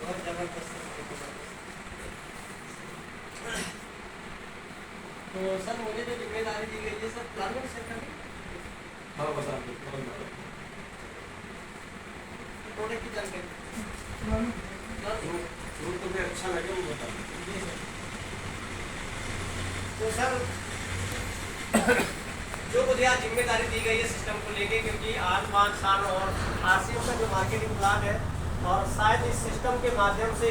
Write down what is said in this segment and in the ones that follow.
बहुत जबरदस्त। तो सर मुझे जो जिम्मेदारी दी गई है सर प्लान में सेट करनी। हाँ बता प्रोडक्ट की जानकारी जो तुम्हें अच्छा लगे वो बता। तो सर जो मुझे आज जिम्मेदारी दी गई है सिस्टम को लेके, क्योंकि आज 5 साल और आरसीएम का जो मार्केटिंग प्लान है, और शायद इस सिस्टम के माध्यम से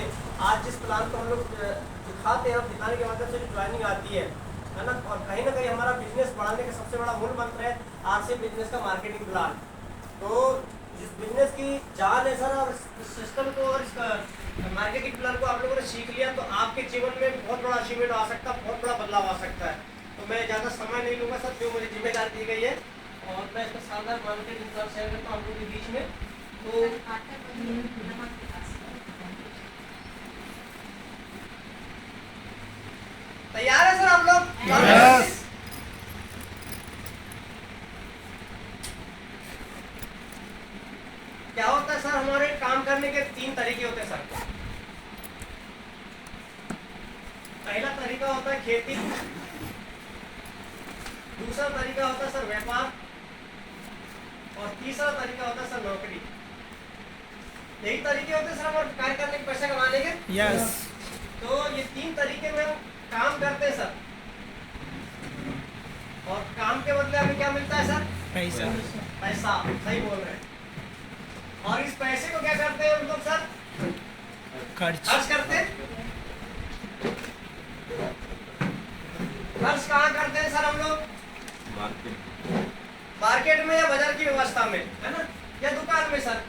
आज जिस प्लान को हम लोग दिखाते हैं और दिखाने के माध्यम से जो ज्वाइनिंग आती है ना, और कहीं ना कहीं हमारा बिजनेस बढ़ाने का सबसे बड़ा मूल मंत्र है आरसीएम बिजनेस का मार्केटिंग प्लान। तो इस बिजनेस की जान है सर, और इस सिस्टम को और इस मार्केटिंग प्लान को आप लोगों ने सीख लिया तो आपके जीवन में बहुत बड़ा अचीवमेंट आ सकता है, बहुत बड़ा बदलाव आ सकता है। तो मैं ज़्यादा समय नहीं लूँगा सर, जो मुझे जिम्मेदारी दी गई है, और मैं इसका शानदार मार्केटिंग प्लान शेयर करता हूँ आप लोगों के बीच में। तो तैयार है सर आप लोग? यस। क्या होता है सर, हमारे काम करने के 3 तरीके होते हैं सर। पहला तरीका होता है खेती, दूसरा तरीका होता है सर व्यापार, और तीसरा तरीका होता है सर नौकरी। यही तरीके होते हैं सर हमारे कार्य करने के, पैसा कमाने के। यस। तो ये 3 तरीके में हम काम करते हैं सर, और काम के बदले हमें क्या मिलता है सर? पैसा। पैसा, सही बोल रहे हैं। और इस पैसे को क्या करते हैं हम लोग सर? खर्च। खर्च करते हैं। खर्च कहाँ करते हैं सर हम लोग? मार्केट में या बाजार की व्यवस्था में, है ना, या दुकान में सर?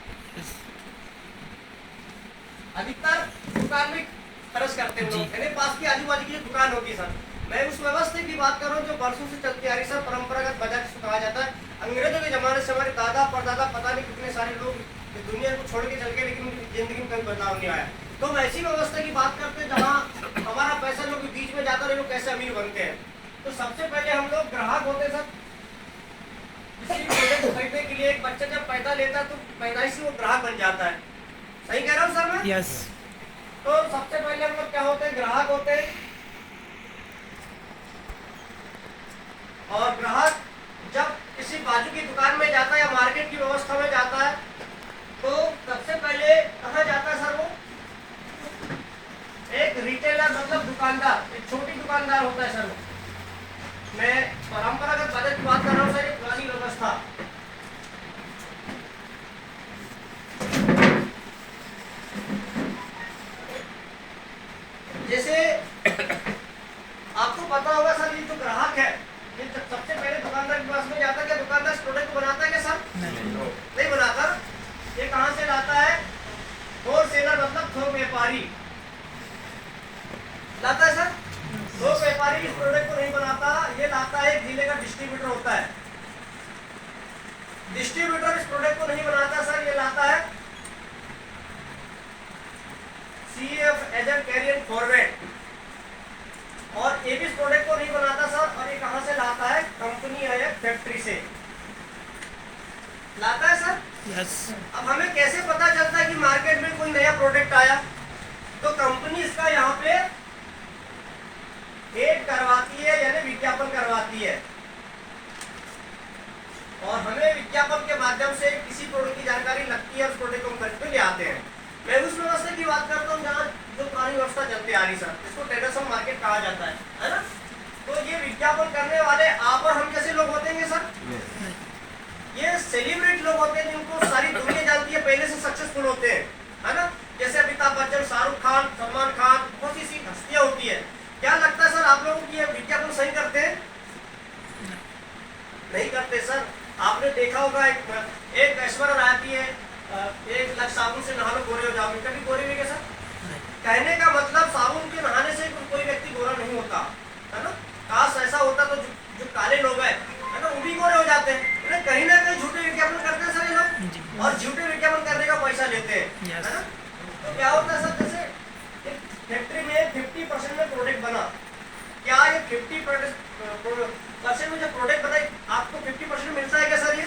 अधिकतर दुकान में खर्च करते हैं लोग, यानी पास की आजू बाजू की जो दुकान होगी सर। मैं उस व्यवस्था की बात कर रहा हूँ जो वर्षों से चलती आ रही सर, परंपरागत बाजार जिसको कहा जाता है। अंग्रेजों के जमाने से हमारे दादा परदादा पता नहीं कितने सारे लोग इस दुनिया को छोड़ के चल गए, लेकिन उनकी जिंदगी में कोई बदलाव नहीं आया। तो हम ऐसी व्यवस्था की बात करते हैं जहाँ हमारा पैसा लोग बीच में जाता है, लोग कैसे अमीर बनते हैं। तो सबसे पहले हम लोग ग्राहक होते हैं सर। किसी प्रोडक्ट को खरीदने के लिए एक बच्चा जब पैदा लेता है तो पैदाइश से वो ग्राहक बन जाता है। सही कह रहा हूँ सर मैं? यस। तो सबसे पहले हम लोग क्या होते हैं? ग्राहक होते हैं। और ग्राहक जब किसी बाजू की दुकान में जाता है या मार्केट की व्यवस्था में जाता है तो सबसे पहले कहाँ जाता है सर? वो एक रिटेलर मतलब दुकानदार, एक छोटी दुकानदार होता है सर। मैं परंपरागत बाजार की बात कर रहा हूँ सर, ये पुरानी व्यवस्था। जैसे आपको पता होगा सर, ये जो ग्राहक है ये सबसे पहले दुकानदार के पास में जाता है। क्या दुकानदार इस प्रोडक्ट को बनाता है क्या सर? नहीं बनाता। ये कहाँ से लाता है? होलसेलर मतलब थोक व्यापारी लाता है सर। थोक व्यापारी इस प्रोडक्ट को नहीं बनाता, ये लाता है, एक जिले का डिस्ट्रीब्यूटर होता है। डिस्ट्रीब्यूटर इस प्रोडक्ट को नहीं बनाता सर, ये लाता है CF एजेंट कैरियर फॉरवर्ड, और ये भी इस प्रोडक्ट को नहीं बनाता सर। और ये कहां से लाता है? कंपनी है या फैक्ट्री से लाता है सर। यस। अब हमें कैसे पता चलता है कि मार्केट में कोई नया प्रोडक्ट आया? तो कंपनी इसका यहाँ पे एड करवाती है, यानी विज्ञापन करवाती है, और हमें विज्ञापन के माध्यम से किसी प्रोडक्ट की जानकारी लगती है, उस प्रोडक्ट को हम खरीद के ले आते हैं। मैं उस व्यवस्था की बात करता हूँ जहाँ जो पुरानी व्यवस्था चलती आ रही सर, इसको ट्रेडर्स मार्केट कहा जाता है ना। तो ये विज्ञापन करने वाले आप और हम कैसे लोग होते हैं सर? ये सेलिब्रिटी लोग होते हैं जिनको सारी दुनिया जानती है, पहले से सक्सेसफुल होते हैं, है ना। जैसे अमिताभ बच्चन, शाहरुख खान, सलमान खान, बहुत सी हस्तियां होती है। क्या लगता है सर आप लोगों की ये विज्ञापन सही करते हैं? नहीं करते सर। आपने देखा होगा एक ऐश्वर्या राय आती है, 1 लाख साबुन से नहा लो गोरे हो जाओगे, कभी गोरे हुए क्या सर? कहने का मतलब साबुन के नहाने से कोई व्यक्ति गोरा नहीं होता, है ना। काश ऐसा होता तो जो काले लोग हैं, है ना, वो भी गोरे हो जाते हैं। कहीं ना कहीं झूठे विज्ञापन करते हैं सर ये लोग, और झूठे विज्ञापन करने का पैसा लेते हैं, है ना। तो क्या होता है सर, जैसे एक फैक्ट्री में 50% में प्रोडक्ट बना, क्या ये 50% में जो प्रोडक्ट बना आपको 50% मिलता है क्या सर? ये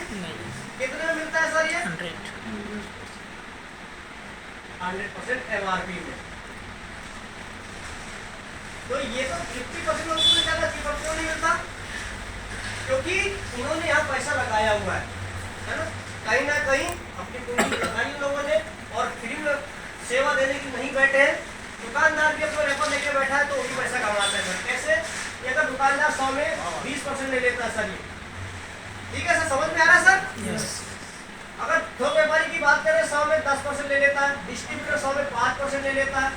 कितने में मिलता है सर? ये 100। 100% MRP में। तो ये तो 50% उनको मिल जाता, 50% क्यों नहीं मिलता? क्योंकि इन्होंने यहाँ पैसा लगाया हुआ है ना, कहीं ना कहीं अपनी पूंजी लगाई इन लोगों ने और फ्री में सेवा देने की नहीं बैठे हैं। दुकानदार भी अपना रेफर लेके बैठा है तो वो भी पैसा कमाता है सर। कैसे? ये अगर दुकानदार 100 में 20% ले लेता है सर, ये ठीक है सर, समझ में आ रहा है सर? यस। अगर थोक व्यापारी की बात करें 100 में 10% ले लेता है, डिस्ट्रीब्यूटर 100 में 5% ले लेता है,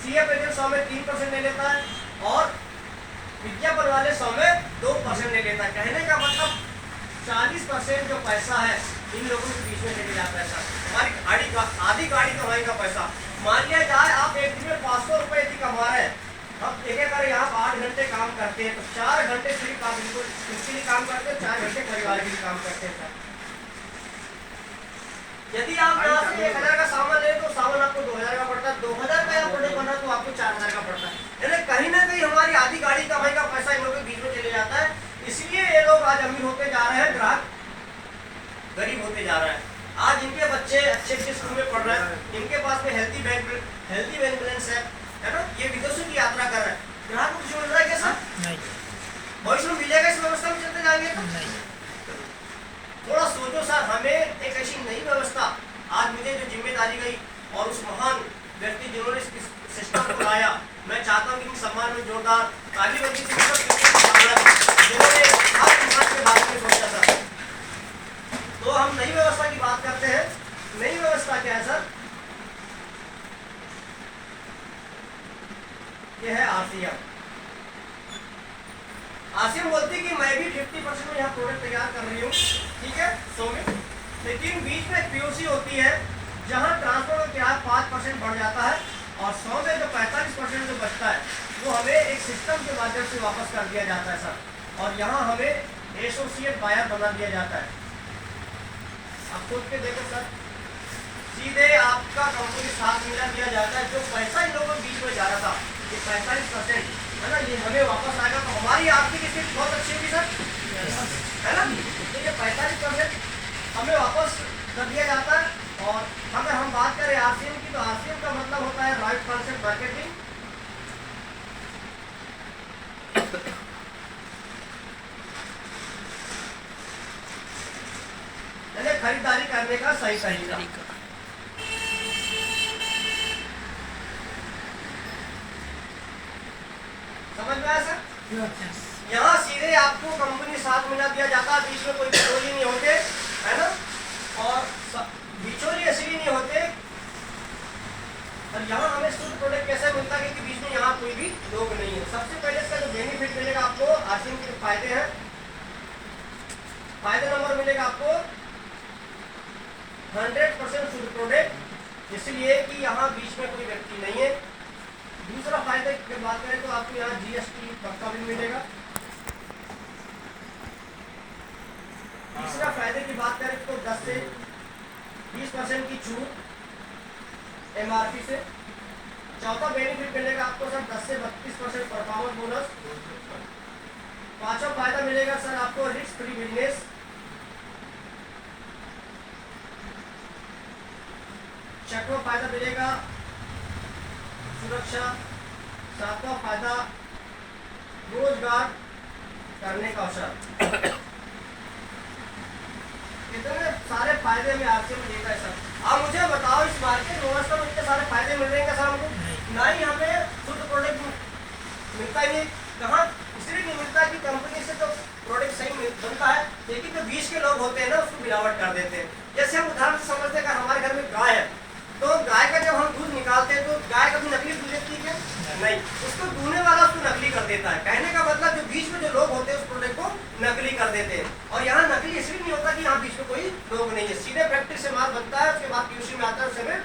सीएफ एजेंट 100 में 3% ले लेता है और विज्ञापन वाले 100 में 2% ले लेता है। कहने का मतलब 40% जो पैसा है इन लोगों के बीच में चले जाता है सर। हमारी गाड़ी का आधी गाड़ी कमाई का पैसा, मान लिया जाए आप एक दिन में 500 रुपए यदि कमा रहे हैं, अब एक एक यहाँ 8 घंटे काम करते हैं तो 4 घंटे सिर्फ आप इनको इसके लिए काम करते हैं, 4 घंटे परिवार के लिए काम करते हैं सर। यदि आप यहाँ से 1000 का सामान ले तो सामान आपको 2000 का पड़ता है, 2000 का प्रोडक्ट बना तो आपको 4000 का पड़ता है। यानी कहीं ना कहीं हमारी आधी गाड़ी कमाई का पैसा इन लोगों के बीच में चले जाता है। इसलिए ये लोग आज अमीर होते जा रहे हैं, ग्राहक गरीब होते जा रहा है। आज इनके बच्चे अच्छे अच्छे स्कूल में पढ़ रहे हैं, इनके पास में हेल्थी बैंक बैलेंस है ना, ये विदेशों की यात्रा कर रहे हैं, ग्राहक को कुछ मिल रहा है क्या सर? नहीं। भविष्य में मिलेगा इस व्यवस्था में चलते जाएंगे तो? नहीं। थोड़ा सोचो सर, हमें एक ऐसी नई व्यवस्था आज मुझे जो जिम्मेदारी गई और उस महान व्यक्ति जिन्होंने इस सिस्टम को लाया, मैं चाहता हूँ कि इनके सम्मान में जोरदार ताली बजी जिन्होंने हर समाज के बारे में सोचा सर। तो हम नई व्यवस्था की बात करते हैं। नई व्यवस्था क्या है सर? ये है आरसीएम। आरसीएम बोलती है कि मैं भी 50% में यहाँ प्रोडक्ट तैयार कर रही हूँ, ठीक है 100 में, लेकिन बीच में पीओसी होती है जहाँ ट्रांसपोर्ट का किराया 5% बढ़ जाता है और 100 में जो 45% जो बचता है वो हमें एक सिस्टम के माध्यम से वापस कर दिया जाता है सर। और यहाँ हमें एसोसिएट बायर बना दिया जाता है। आप सोच के देखो सर, सीधे आपका कंपनी साथ मिला दिया जाता है। जो पैसा इन लोगों के बीच में जा रहा था, ये 45% है ना, ये हमें वापस आएगा तो हमारी आर्थिक स्थिति बहुत अच्छी होगी सर, है ना। तो ये 45% हमें वापस कर दिया जाता है। और अगर हम बात करें आरसीएम की, तो आरसीएम का मतलब होता है राइट कॉन्सेप्ट मार्केटिंग। यानी खरीदारी करने का सही तरीका। समझ में आया सर? यहाँ सीधे आपको कंपनी साथ मिला दिया जाता है, बीच में कोई बिचौली नहीं होते, है ना, और बिचौली इसलिए नहीं होते। और यहाँ हमें शुद्ध प्रोडक्ट कैसे मिलता है कि बीच में यहाँ कोई भी लोग नहीं है। सबसे पहले इसका जो बेनिफिट मिलेगा आपको, आरसीएम के फायदे हैं, फायदा नंबर मिलेगा आपको 100% शुद्ध प्रोडक्ट, इसलिए कि यहाँ बीच में कोई व्यक्ति नहीं है। दूसरा फायदा की बात करें तो आपको यहाँ जीएसटी पक्का भी मिलेगा। तीसरा फायदे की बात करें तो 10 से 20% की छूट एमआरपी से। चौथा बेनिफिट मिलेगा आपको सर 10 से 32% परफॉर्मेंस बोनस। पांचवा फायदा मिलेगा सर आपको रिस्क फ्री बिजनेस। छठवां फायदा मिलेगा सुरक्षा। सातवां फायदा रोजगार करने का अवसर। इतने सारे फायदे हमें आरसीएम में देता है सर। आप मुझे बताओ, इस मार्केट व्यवस्था में इतने सारे फायदे मिल रहे हैं सर हमको? ना ही हमें शुद्ध प्रोडक्ट मिलता ही नहीं। कहाँ? इसलिए नहीं मिलता कि कंपनी से तो प्रोडक्ट सही बनता है, लेकिन जो बीच के लोग होते हैं ना उसको मिलावट कर देते हैं। जैसे हम उदाहरण से समझते हैं कि हमारे घर में गाय है, तो गाय का जब हम दूध निकालते हैं तो गाय कभी नकली दूध देती है? नहीं, उसको दूहने वाला उसको नकली कर देता है। कहने का मतलब जो बीच में जो लोग होते हैं उस प्रोडक्ट को नकली कर देते हैं। और यहाँ नकली इसलिए नहीं होता कि यहाँ बीच में कोई लोग नहीं है, सीधे फैक्ट्री से माल बनता है, उसके बाद पीयूसी में आता है, उसे हमें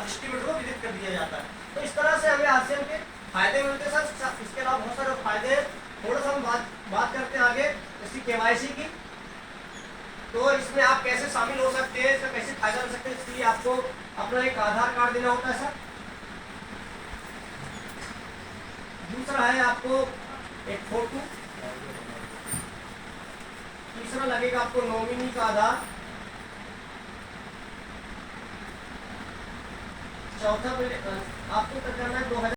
डिस्ट्रीब्यूटर को वितरित कर दिया जाता है। तो इस तरह से हमें आरसीएम के फायदे मिलते हैं सर। इसके अलावा बहुत सारे फायदे हैं। थोड़ा सा हम बात करते हैं आगे इसकी केवाईसी की। तो इसमें आप कैसे शामिल हो सकते हैं, इसका कैसे फायदा ले सकते हैं, इसके लिए आपको अपना एक आधार कार्ड देना होता है सर। दूसरा है आपको एक फोटो। तीसरा लगेगा आपको नॉमिनी का आधार। चौथा बिल आपको करना है 2000